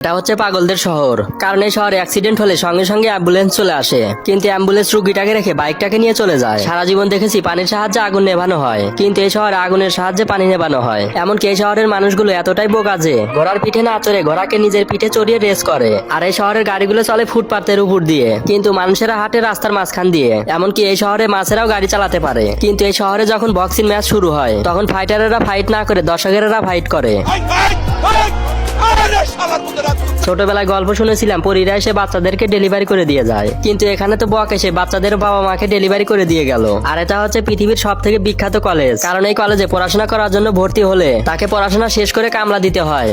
এটা হচ্ছে পাগলদের শহর, কারণ এই শহরে অ্যাক্সিডেন্ট হলে সঙ্গে সঙ্গে অ্যাম্বুলেন্স চলে আসে, কিন্তু অ্যাম্বুলেন্স রুগীটাকে রেখে বাইকটাকে নিয়ে চলে যায়। সারা জীবন দেখেছি পানির সাহায্যে আগুন নেভানো হয়, কিন্তু এই শহরে আগুনের সাহায্যে পানি নেভানো হয়। এমনকি এই শহরের মানুষগুলো এতটাই বোকা যে ঘোড়ার পিঠে না চড়ে ঘোড়াকে নিজের পিঠে চড়িয়ে রেস করে। আর এই শহরের গাড়িগুলো চলে ফুটপাতের উপর দিয়ে, কিন্তু মানুষেরা হাঁটে রাস্তার মাঝখান দিয়ে। এমনকি এই শহরে মাছেরাও গাড়ি চালাতে পারে। কিন্তু এই শহরে যখন বক্সিং ম্যাচ শুরু হয়, তখন ফাইটারেরা ফাইট না করে দর্শকেরা ফাইট করে। ছোটবেলায় গল্প শুনেছিলাম পরীরা এসে বাচ্চাদেরকে ডেলিভারি করে দিয়ে যায়, কিন্তু এখানে তো বক এসে বাচ্চাদের বাবা মাকে ডেলিভারি করে দিয়ে গেল। আর এটা হচ্ছে পৃথিবীর সব থেকে বিখ্যাত কলেজ, কারণ এই কলেজে পড়াশোনা করার জন্য ভর্তি হলে তাকে পড়াশোনা শেষ করে কামলা দিতে হয়।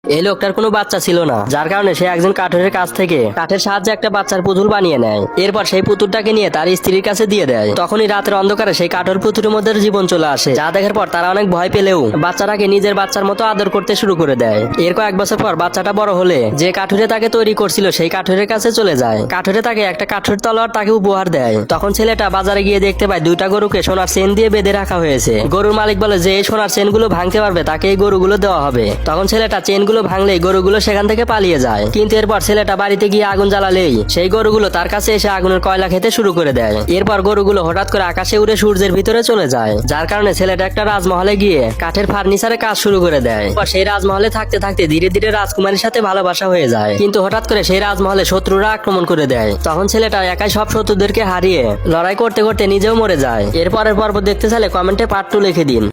এই লোকটার কোনো বাচ্চা ছিল না, যার কারণে সে একজন কাঠুরের কাছ থেকে কাঠের সাহায্যে একটা বাচ্চার পুতুল বানিয়ে নেয়। এরপর সেই পুতুলটাকে নিয়ে তার স্ত্রীর কাছে দিয়ে দেয়। তখনই রাতের অন্ধকারে সেই কাঠের পুতুলের মধ্যে জীবন চলে আসে, যা দেখার পর তারা অনেক ভয় পেলেও বাচ্চাটাকে নিজের বাচ্চার মতো আদর করতে শুরু করে দেয়। এর কয়েক বছর পর বাচ্চাটা বড় হলে যে কাঠুরে তাকে তৈরি করছিল সেই কাঠুরের কাছে চলে যায়। কাঠুরে তাকে একটা কাঠুর তলোয়ার তাকে উপহার দেয়। তখন ছেলেটা বাজারে গিয়ে দেখতে পায় দুইটা গরুকে সোনার চেন দিয়ে বেঁধে রাখা হয়েছে। গরুর মালিক বলে যে এই সোনার চেনগুলো ভাঙতে পারবে তাকে এই গরুগুলো দেওয়া হবে। তখন ছেলেটা চেনগুলো ভাঙলেই গরুগুলো সেখান থেকে পালিয়ে যায়। কিন্তু এরপর ছেলেটা বাড়িতে গিয়ে আগুন জ্বালালেই সেই গরুগুলো তার কাছে এসে আগুনের কয়লা খেতে শুরু করে দেয়। এরপর গরুগুলো হঠাৎ করে আকাশে উড়ে সূর্যের ভিতরে চলে যায়, যার কারণে ছেলেটা একটা রাজমহলে গিয়ে কাঠের ফার্নিচারে কাজ শুরু করে দেয়। এরপর সেই রাজমহলে থাকতে থাকতে ধীরে ধীরে রাজকুমারীর সাথে ভালোবাসা হয়ে যায়। কিন্তু হঠাৎ করে সেই রাজমহলে শত্রুরা আক্রমণ করে দেয়। তখন ছেলেটা একাই সব শত্রুদেরকে হারিয়ে লড়াই করতে করতে নিজেও মরে যায়। এরপরের পর্ব দেখতে চাইলে কমেন্টে পার্ট 2 লিখে দিন।